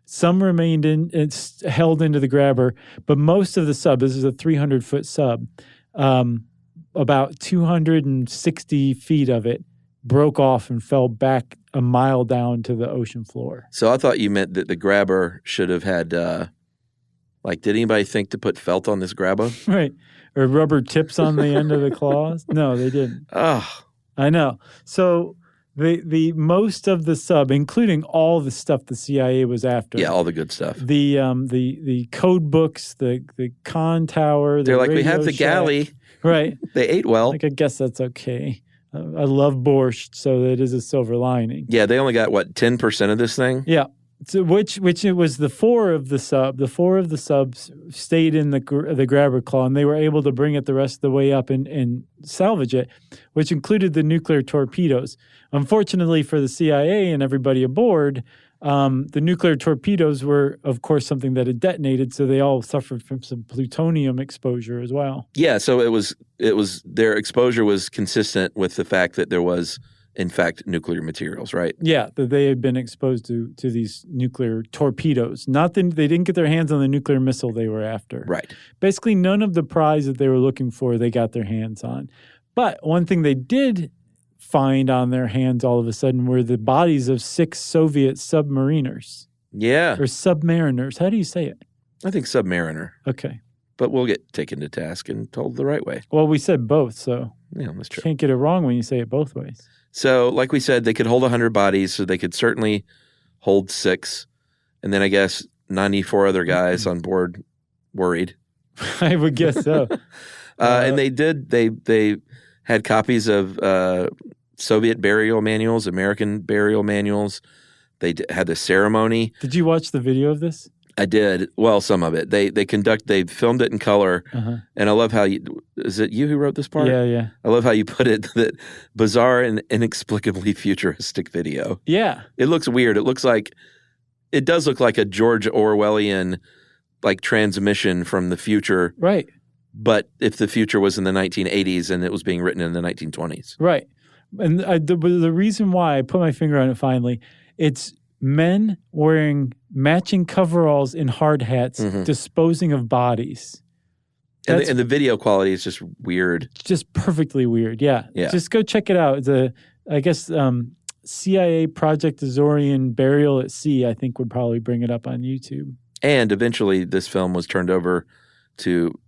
[SPEAKER 1] Some remained it's held into the grabber, but most of the sub, this is a 300-foot sub, about 260 feet of it broke off and fell back a mile down to the ocean floor.
[SPEAKER 3] So I thought you meant that the grabber should have had, did anybody think to put felt on this grabber?
[SPEAKER 1] Right. Or rubber tips on the end of the claws? No, they didn't.
[SPEAKER 3] Oh.
[SPEAKER 1] I know. So the most of the sub, including all the stuff the CIA was after.
[SPEAKER 3] Yeah, all the good stuff.
[SPEAKER 1] The code books, the con tower.
[SPEAKER 3] They're like, we have the galley.
[SPEAKER 1] Right.
[SPEAKER 3] They ate well.
[SPEAKER 1] Like, I guess that's okay. I love borscht, so it is a silver lining.
[SPEAKER 3] Yeah, they only got, 10% of this thing?
[SPEAKER 1] Yeah. So which it was the 4 of the sub. The 4 of the subs stayed in the grabber claw, and they were able to bring it the rest of the way up and salvage it, which included the nuclear torpedoes. Unfortunately for the CIA and everybody aboard, the nuclear torpedoes were, of course, something that had detonated, so they all suffered from some plutonium exposure as well.
[SPEAKER 3] Yeah, so it was their exposure was consistent with the fact that there was, in fact, nuclear materials, right?
[SPEAKER 1] Yeah, that they had been exposed to these nuclear torpedoes. They didn't get their hands on the nuclear missile they were after.
[SPEAKER 3] Right.
[SPEAKER 1] Basically, none of the prize that they were looking for, they got their hands on. But one thing they did find on their hands all of a sudden were the bodies of 6 Soviet submariners.
[SPEAKER 3] Yeah.
[SPEAKER 1] Or submariners. How do you say it?
[SPEAKER 3] I think submariner.
[SPEAKER 1] Okay.
[SPEAKER 3] But we'll get taken to task and told the right way.
[SPEAKER 1] Well, we said both, so
[SPEAKER 3] yeah, that's true.
[SPEAKER 1] You can't get it wrong when you say it both ways.
[SPEAKER 3] So, like we said, they could hold 100 bodies, so they could certainly hold 6. And then I guess 94 other guys on board worried.
[SPEAKER 1] I would guess so.
[SPEAKER 3] And they had copies of Soviet burial manuals, American burial manuals. They had the ceremony.
[SPEAKER 1] Did you watch the video of this?
[SPEAKER 3] I did. Well, some of it. They filmed it in color. Uh-huh. And I love how is it you who wrote this part?
[SPEAKER 1] Yeah.
[SPEAKER 3] I love how you put it, that bizarre and inexplicably futuristic video.
[SPEAKER 1] Yeah.
[SPEAKER 3] It looks weird. It does look like a George Orwellian, transmission from the future.
[SPEAKER 1] Right.
[SPEAKER 3] But if the future was in the 1980s and it was being written in the 1920s.
[SPEAKER 1] Right. And the reason why I put my finger on it finally, it's men wearing matching coveralls and hard hats, disposing of bodies.
[SPEAKER 3] And the video quality is just weird.
[SPEAKER 1] Just perfectly weird, yeah. Just go check it out. CIA Project Azorian Burial at Sea, I think, would probably bring it up on YouTube.
[SPEAKER 3] And eventually this film was turned over to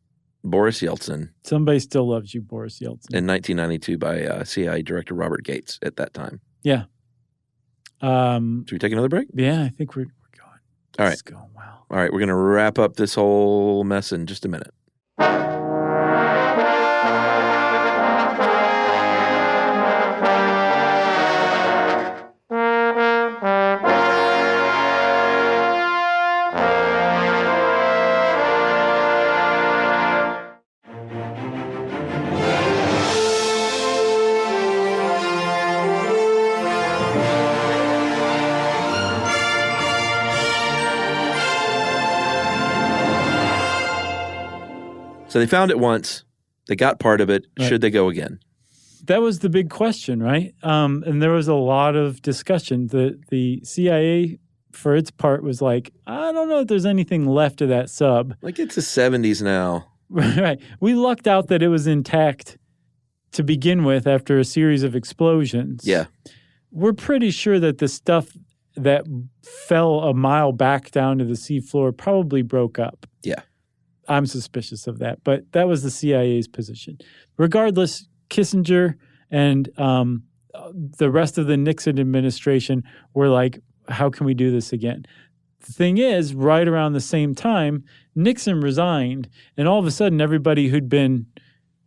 [SPEAKER 3] Boris Yeltsin.
[SPEAKER 1] Somebody still loves you, Boris Yeltsin.
[SPEAKER 3] In 1992 by CIA Director Robert Gates at that time.
[SPEAKER 1] Yeah.
[SPEAKER 3] Should we take another break?
[SPEAKER 1] Yeah, I think we're going.
[SPEAKER 3] All right.
[SPEAKER 1] It's going well.
[SPEAKER 3] All right, we're going to wrap up this whole mess in just a minute. So they found it once. They got part of it. Right. Should they go again?
[SPEAKER 1] That was the big question, right? And there was a lot of discussion. The CIA, for its part, was like, I don't know if there's anything left of that sub.
[SPEAKER 3] Like, it's the 70s now.
[SPEAKER 1] Right. We lucked out that it was intact to begin with after a series of explosions.
[SPEAKER 3] Yeah.
[SPEAKER 1] We're pretty sure that the stuff that fell a mile back down to the seafloor probably broke up.
[SPEAKER 3] Yeah.
[SPEAKER 1] I'm suspicious of that, but that was the CIA's position. Regardless, Kissinger and the rest of the Nixon administration were like, how can we do this again? The thing is, right around the same time, Nixon resigned, and all of a sudden everybody who'd been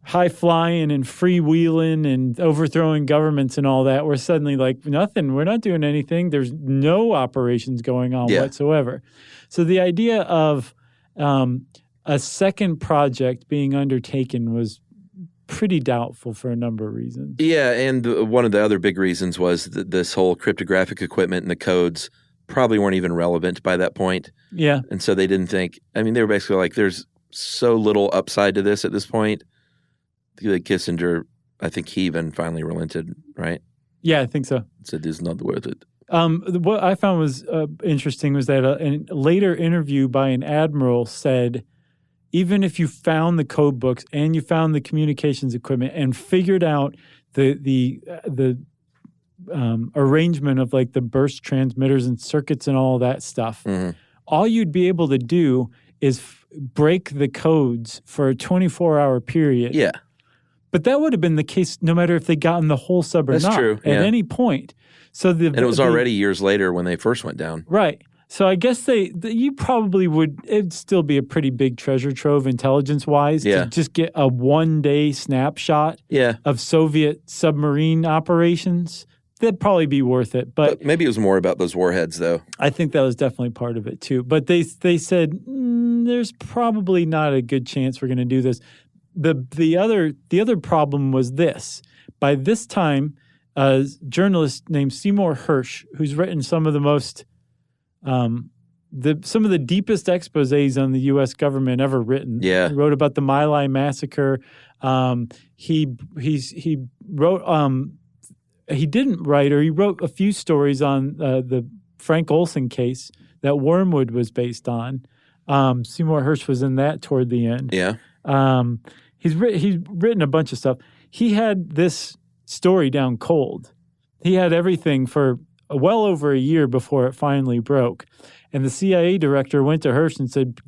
[SPEAKER 1] high-flying and freewheeling and overthrowing governments and all that were suddenly like, nothing, we're not doing anything. There's no operations going on whatsoever. So the idea of a second project being undertaken was pretty doubtful for a number of reasons.
[SPEAKER 3] Yeah, and one of the other big reasons was that this whole cryptographic equipment and the codes probably weren't even relevant by that point.
[SPEAKER 1] Yeah.
[SPEAKER 3] And so they didn't think, I mean, they were basically like, there's so little upside to this at this point. The Kissinger, I think he even finally relented, right?
[SPEAKER 1] Yeah, I think so.
[SPEAKER 3] Said it's not worth it.
[SPEAKER 1] What I found was interesting was that a later interview by an admiral said, even if you found the code books and you found the communications equipment and figured out the arrangement of like the burst transmitters and circuits and all that stuff, all you'd be able to do is break the codes for a 24-hour period.
[SPEAKER 3] Yeah.
[SPEAKER 1] But that would have been the case no matter if they got in the whole sub or not.
[SPEAKER 3] That's true.
[SPEAKER 1] At any point. So
[SPEAKER 3] and it was already years later when they first went down.
[SPEAKER 1] Right. So I guess you probably it'd still be a pretty big treasure trove intelligence-wise to just get a one-day snapshot of Soviet submarine operations. That'd probably be worth it. But
[SPEAKER 3] maybe it was more about those warheads, though.
[SPEAKER 1] I think that was definitely part of it, too. But they said, there's probably not a good chance we're going to do this. The other problem was this. By this time, a journalist named Seymour Hersh, who's written some of the most some of the deepest exposés on the U.S. government ever written.
[SPEAKER 3] Yeah.
[SPEAKER 1] He wrote about the My Lai massacre. He wrote he didn't write, or he wrote a few stories on the Frank Olson case that Wormwood was based on. Seymour Hersh was in that toward the end.
[SPEAKER 3] Yeah.
[SPEAKER 1] He's written a bunch of stuff. He had this story down cold. He had everything for well over a year before it finally broke. And the CIA director went to Hersh and said,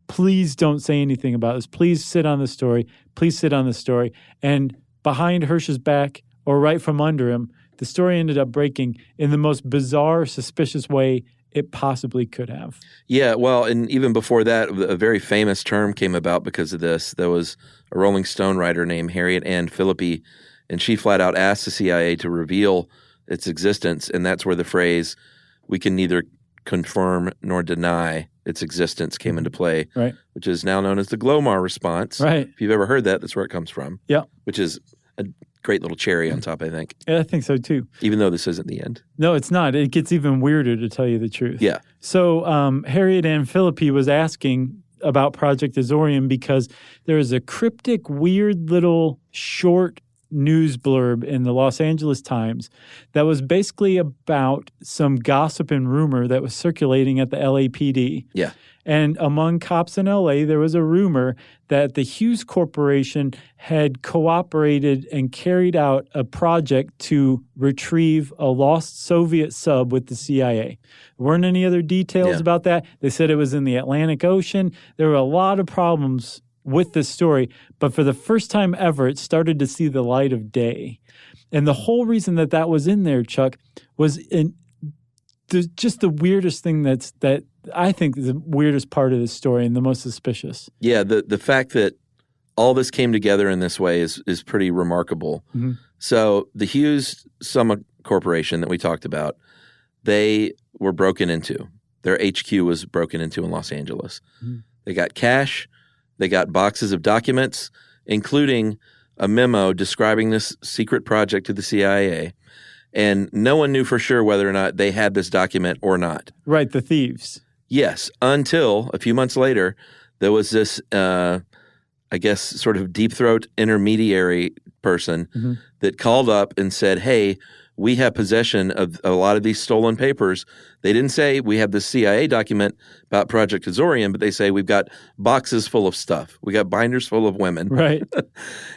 [SPEAKER 1] please don't say anything about this. Please sit on the story. Please sit on the story. And behind Hersh's back, or right from under him, the story ended up breaking in the most bizarre, suspicious way it possibly could have.
[SPEAKER 3] Yeah, well, and even before that, a very famous term came about because of this. There was a Rolling Stone writer named Harriet Ann Philippi, and she flat out asked the CIA to reveal its existence, and that's where the phrase, we can neither confirm nor deny its existence came into play,
[SPEAKER 1] right?
[SPEAKER 3] Which is now known as the Glomar response.
[SPEAKER 1] Right.
[SPEAKER 3] If you've ever heard that, that's where it comes from.
[SPEAKER 1] Yeah.
[SPEAKER 3] Which is a great little cherry on top, I think.
[SPEAKER 1] Yeah, I think so, too.
[SPEAKER 3] Even though this isn't the end.
[SPEAKER 1] No, it's not. It gets even weirder, to tell you the truth.
[SPEAKER 3] Yeah.
[SPEAKER 1] So Harriet Ann Philippi was asking about Project Azorian because there is a cryptic, weird little short news blurb in the Los Angeles Times that was basically about some gossip and rumor that was circulating at the LAPD.
[SPEAKER 3] Yeah.
[SPEAKER 1] And among cops in LA, there was a rumor that the Hughes Corporation had cooperated and carried out a project to retrieve a lost Soviet sub with the CIA. There weren't any other details about that. They said it was in the Atlantic Ocean. There were a lot of problems with this story, but for the first time ever, it started to see the light of day. And the whole reason that was in there, Chuck, was just the weirdest thing that I think is the weirdest part of this story and the most suspicious.
[SPEAKER 3] Yeah, the fact that all this came together in this way is pretty remarkable. Mm-hmm. So the Hughes Summa Corporation that we talked about, they were broken into. Their HQ was broken into in Los Angeles. Mm-hmm. They got cash. They got boxes of documents, including a memo describing this secret project to the CIA. And no one knew for sure whether or not they had this document or not.
[SPEAKER 1] Right, the thieves.
[SPEAKER 3] Yes, until a few months later, there was this, I guess, sort of deep throat intermediary person mm-hmm. that called up and said, hey, we have possession of a lot of these stolen papers. They didn't say we have the CIA document about Project Azorian, but they say we've got boxes full of stuff. We got binders full of women.
[SPEAKER 1] Right.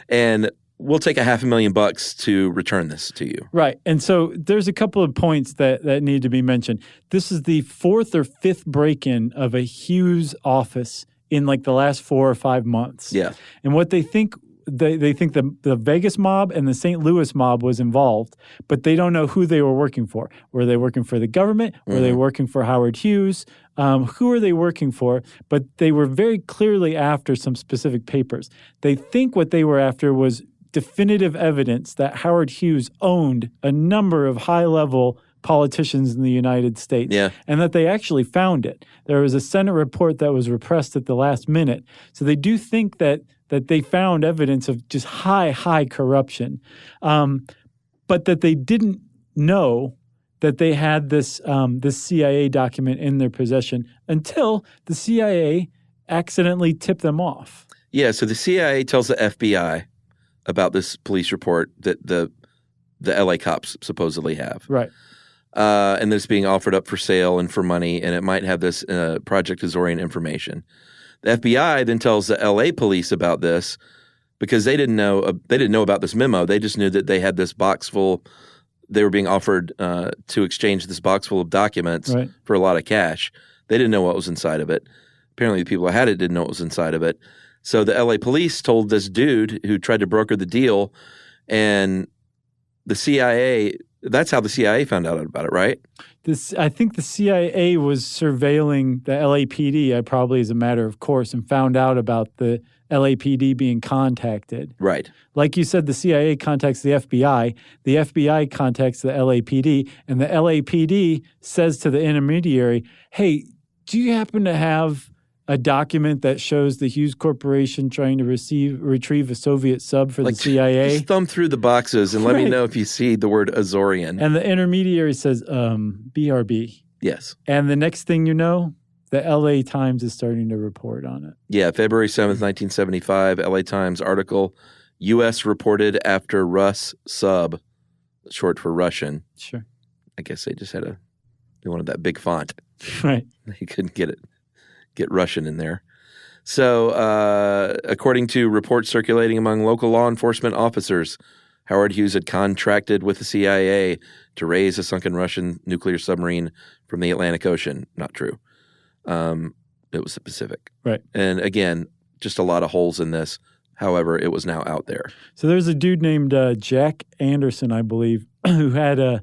[SPEAKER 3] And we'll take $500,000 to return this to you.
[SPEAKER 1] Right. And so there's a couple of points that need to be mentioned. This is the fourth or fifth break-in of a Hughes office in like the last 4 or 5 months.
[SPEAKER 3] Yeah.
[SPEAKER 1] And what they think they think the Vegas mob and the St. Louis mob was involved, but they don't know who they were working for. Were they working for the government? Were they working for Howard Hughes? Who are they working for? But they were very clearly after some specific papers. They think what they were after was definitive evidence that Howard Hughes owned a number of high-level politicians in the United States, and that they actually found it. There was a Senate report that was repressed at the last minute. So they do think that they found evidence of just high corruption, but that they didn't know that they had this CIA document in their possession until the CIA accidentally tipped them off.
[SPEAKER 3] Yeah, so the CIA tells the FBI about this police report that the LA cops supposedly have.
[SPEAKER 1] Right.
[SPEAKER 3] And that it's being offered up for sale and for money, and it might have this Project Azorian information. The FBI then tells the LA police about this because they didn't know about this memo. They just knew that they had this box full. They were being offered to exchange this box full of documents for a lot of cash. They didn't know what was inside of it. Apparently, the people who had it didn't know what was inside of it. So the LA police told this dude who tried to broker the deal, and the CIA. That's how the CIA found out about it, right?
[SPEAKER 1] I think the CIA was surveilling the LAPD, probably as a matter of course, and found out about the LAPD being contacted.
[SPEAKER 3] Right.
[SPEAKER 1] Like you said, the CIA contacts the FBI contacts the LAPD, and the LAPD says to the intermediary, hey, do you happen to have a document that shows the Hughes Corporation trying to retrieve a Soviet sub for the CIA?
[SPEAKER 3] Just thumb through the boxes and let me know if you see the word Azorian.
[SPEAKER 1] And the intermediary says, BRB.
[SPEAKER 3] Yes.
[SPEAKER 1] And the next thing you know, the LA Times is starting to report on it.
[SPEAKER 3] Yeah, February 7th, 1975, LA Times article, U.S. reported after Rus sub, short for Russian.
[SPEAKER 1] Sure.
[SPEAKER 3] I guess they wanted that big font.
[SPEAKER 1] Right.
[SPEAKER 3] They couldn't get Russian in there. So according to reports circulating among local law enforcement officers, Howard Hughes had contracted with the CIA to raise a sunken Russian nuclear submarine from the Atlantic Ocean. Not true. It was the Pacific.
[SPEAKER 1] Right.
[SPEAKER 3] And again, just a lot of holes in this. However, it was now out there.
[SPEAKER 1] So there's a dude named Jack Anderson, I believe, who had a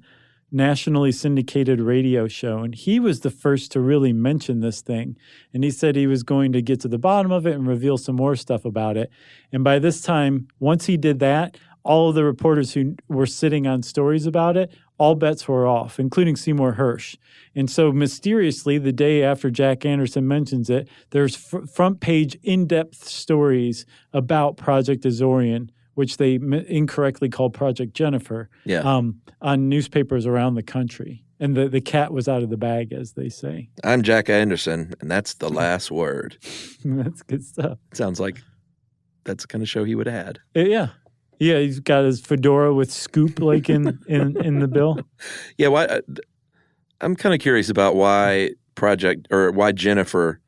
[SPEAKER 1] nationally syndicated radio show, and he was the first to really mention this thing. And he said he was going to get to the bottom of it and reveal some more stuff about it. And by this time, once he did that, all of the reporters who were sitting on stories about it, all bets were off, including Seymour Hersh. And so mysteriously, the day after Jack Anderson mentions it, there's front page in-depth stories about Project Azorian, which they incorrectly called Project Jennifer, on newspapers around the country. And the cat was out of the bag, as they say.
[SPEAKER 3] I'm Jack Anderson, and that's the last word.
[SPEAKER 1] That's good stuff.
[SPEAKER 3] Sounds like that's the kind of show he would have had.
[SPEAKER 1] Yeah. Yeah, he's got his fedora with scoop like in the bill.
[SPEAKER 3] Yeah, I'm kind of curious about why Jennifer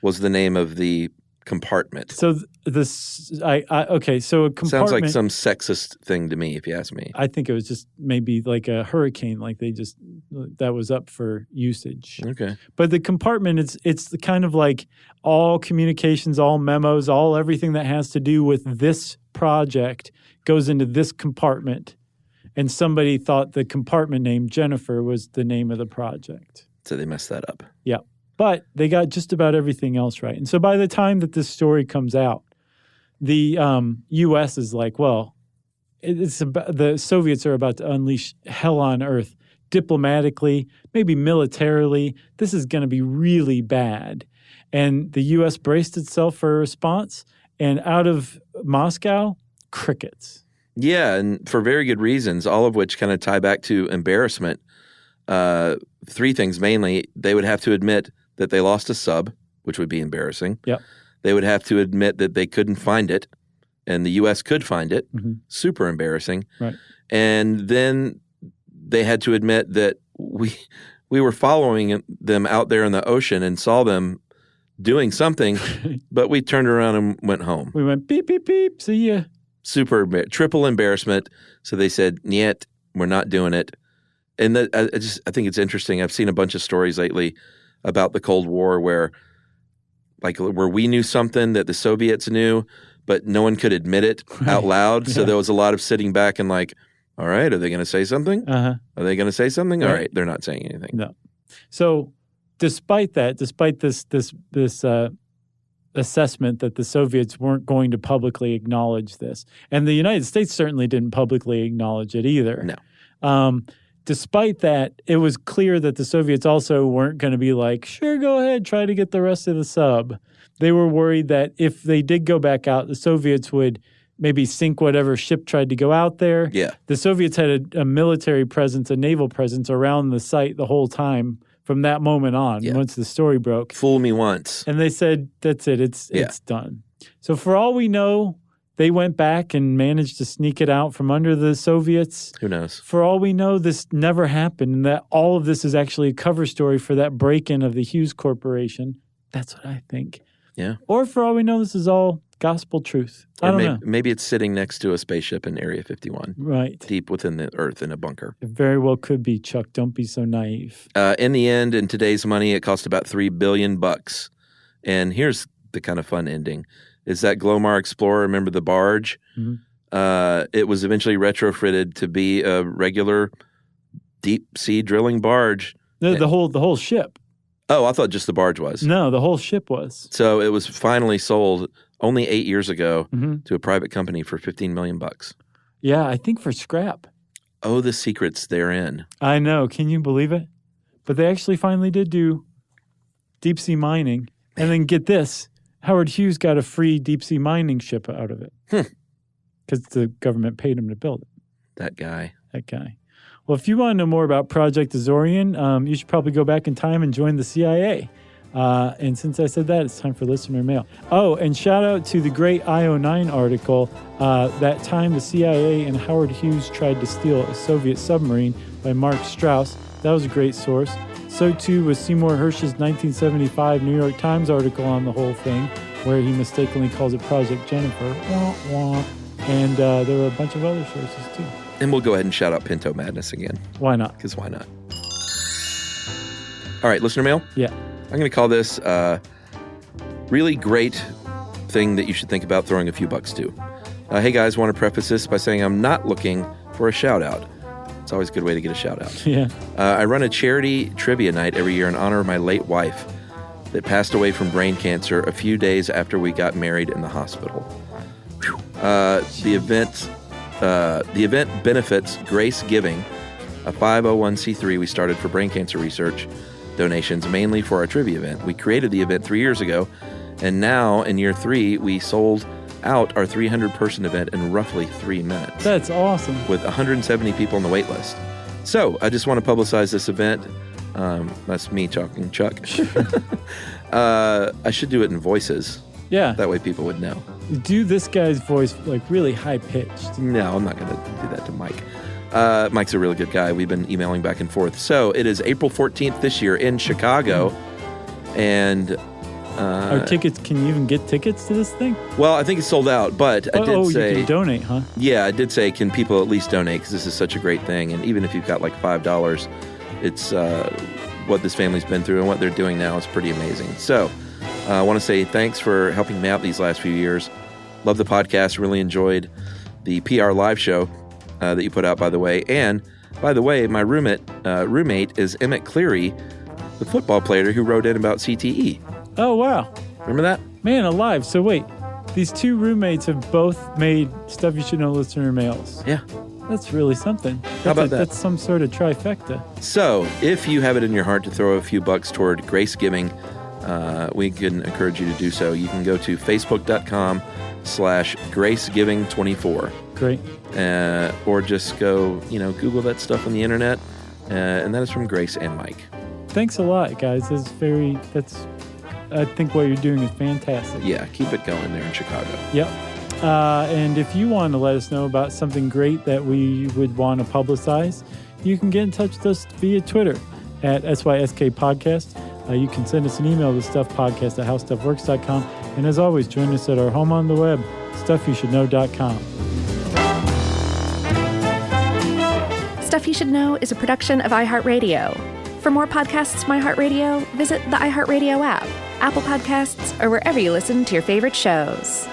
[SPEAKER 3] was the name of the compartment.
[SPEAKER 1] So so a compartment
[SPEAKER 3] sounds like some sexist thing to me, if you ask me.
[SPEAKER 1] I think it was just maybe like a hurricane, like they just that was up for usage.
[SPEAKER 3] Okay.
[SPEAKER 1] But the compartment, it's kind of like all communications, all memos, everything that has to do with this project goes into this compartment. And somebody thought the compartment name, Jennifer, was the name of the project.
[SPEAKER 3] So they messed that up.
[SPEAKER 1] Yeah. But they got just about everything else right. And so by the time that this story comes out, the U.S. is like, well, the Soviets are about to unleash hell on earth diplomatically, maybe militarily. This is going to be really bad. And the U.S. braced itself for a response. And out of Moscow, crickets.
[SPEAKER 3] Yeah, and for very good reasons, all of which kind of tie back to embarrassment. 3 things mainly. They would have to admit that they lost a sub, which would be embarrassing.
[SPEAKER 1] Yep.
[SPEAKER 3] They would have to admit that they couldn't find it, and the U.S. could find it. Mm-hmm. Super embarrassing.
[SPEAKER 1] Right.
[SPEAKER 3] And then they had to admit that we were following them out there in the ocean and saw them doing something, but we turned around and went home.
[SPEAKER 1] We went beep, beep, beep, see ya.
[SPEAKER 3] Triple embarrassment. So they said, "Niet, we're not doing it." And I think it's interesting. I've seen a bunch of stories lately about the Cold War where we knew something that the Soviets knew, but no one could admit it out loud. So there was a lot of sitting back and like, all right, are they going to say something?
[SPEAKER 1] Uh-huh.
[SPEAKER 3] Are they going to say something?
[SPEAKER 1] Right.
[SPEAKER 3] All right, they're not saying anything.
[SPEAKER 1] No. So despite this assessment that the Soviets weren't going to publicly acknowledge this, and the United States certainly didn't publicly acknowledge it either.
[SPEAKER 3] No.
[SPEAKER 1] Despite that, it was clear that the Soviets also weren't going to be like, sure, go ahead, try to get the rest of the sub. They were worried that if they did go back out, the Soviets would maybe sink whatever ship tried to go out there.
[SPEAKER 3] Yeah.
[SPEAKER 1] The Soviets had a military presence, a naval presence around the site the whole time from that moment on, once the story broke.
[SPEAKER 3] Fool me once.
[SPEAKER 1] And they said, that's it, it's done. So for all we know, they went back and managed to sneak it out from under the Soviets.
[SPEAKER 3] Who knows?
[SPEAKER 1] For all we know, this never happened, and that all of this is actually a cover story for that break-in of the Hughes Corporation. That's what I think.
[SPEAKER 3] Yeah.
[SPEAKER 1] Or for all we know, this is all gospel truth. I don't know.
[SPEAKER 3] Maybe it's sitting next to a spaceship in Area 51.
[SPEAKER 1] Right.
[SPEAKER 3] Deep within the earth in a bunker.
[SPEAKER 1] It very well could be, Chuck. Don't be so naive.
[SPEAKER 3] In the end, in today's money, it cost about $3 billion. And here's the kind of fun ending. Is that Glomar Explorer, remember the barge? Mm-hmm. It was eventually retrofitted to be a regular deep sea drilling barge.
[SPEAKER 1] The whole ship.
[SPEAKER 3] Oh, I thought just the barge was.
[SPEAKER 1] No, the whole ship was.
[SPEAKER 3] So it was finally sold only 8 years ago to a private company for $15 million.
[SPEAKER 1] Yeah, I think for scrap.
[SPEAKER 3] Oh, the secrets therein.
[SPEAKER 1] I know. Can you believe it? But they actually finally did do deep sea mining. And then get this. Howard Hughes got a free deep-sea mining ship out of it because the government paid him to build it.
[SPEAKER 3] That guy.
[SPEAKER 1] Well, if you want to know more about Project Azorian, you should probably go back in time and join the CIA. And since I said that, it's time for listener mail. Oh, and shout out to the great IO9 article, that time the CIA and Howard Hughes tried to steal a Soviet submarine by Mark Strauss. That was a great source. So, too, was Seymour Hersh's 1975 New York Times article on the whole thing, where he mistakenly calls it Project Jennifer. Wah, wah. And there were a bunch of other sources, too.
[SPEAKER 3] And we'll go ahead and shout out Pinto Madness again.
[SPEAKER 1] Why not?
[SPEAKER 3] Because why not? All right, listener mail?
[SPEAKER 1] Yeah.
[SPEAKER 3] I'm going to call this a really great thing that you should think about throwing a few bucks to. Hey, guys, want to preface this by saying I'm not looking for a shout-out. It's always a good way to get a shout-out.
[SPEAKER 1] Yeah.
[SPEAKER 3] I run a charity trivia night every year in honor of my late wife that passed away from brain cancer a few days after we got married in the hospital. The event benefits Grace Giving, a 501c3 we started for brain cancer research donations, mainly for our trivia event. We created the event 3 years ago, and now in year 3, we sold out our 300-person event in roughly 3 minutes.
[SPEAKER 1] That's awesome.
[SPEAKER 3] With 170 people on the wait list. So I just want to publicize this event. That's me talking Chuck. I should do it in voices.
[SPEAKER 1] Yeah.
[SPEAKER 3] That way people would know.
[SPEAKER 1] Do this guy's voice like really high-pitched.
[SPEAKER 3] No, I'm not going to do that to Mike. Mike's a really good guy. We've been emailing back and forth. So it is April 14th this year in Chicago. And
[SPEAKER 1] Are tickets? Can you even get tickets to this thing?
[SPEAKER 3] Well, I think it's sold out, but I did say...
[SPEAKER 1] you can donate, huh?
[SPEAKER 3] Yeah, I did say, can people at least donate? Because this is such a great thing. And even if you've got like $5, it's what this family's been through and what they're doing now is pretty amazing. So I want to say thanks for helping me out these last few years. Love the podcast. Really enjoyed the PR live show that you put out, by the way. And by the way, my roommate is Emmett Cleary, the football player who wrote in about CTE.
[SPEAKER 1] Oh, wow.
[SPEAKER 3] Remember that?
[SPEAKER 1] Man alive. So wait, these two roommates have both made Stuff You Should Know listener mails.
[SPEAKER 3] Yeah.
[SPEAKER 1] That's really something.
[SPEAKER 3] How about that?
[SPEAKER 1] That's some sort of trifecta.
[SPEAKER 3] So if you have it in your heart to throw a few bucks toward grace giving, we can encourage you to do so. You can go to facebook.com/gracegiving24.
[SPEAKER 1] Great.
[SPEAKER 3] Or just go, Google that stuff on the internet. And that is from Grace and Mike.
[SPEAKER 1] Thanks a lot, guys. I think what you're doing is fantastic.
[SPEAKER 3] Yeah, keep it going there in Chicago.
[SPEAKER 1] Yep. And if you want to let us know about something great that we would want to publicize, you can get in touch with us via Twitter at SYSK Podcast. You can send us an email to stuffpodcast@howstuffworks.com. And as always, join us at our home on the web, stuffyoushouldknow.com.
[SPEAKER 2] Stuff You Should Know is a production of iHeartRadio. For more podcasts from iHeartRadio, visit the iHeartRadio app, Apple Podcasts, or wherever you listen to your favorite shows.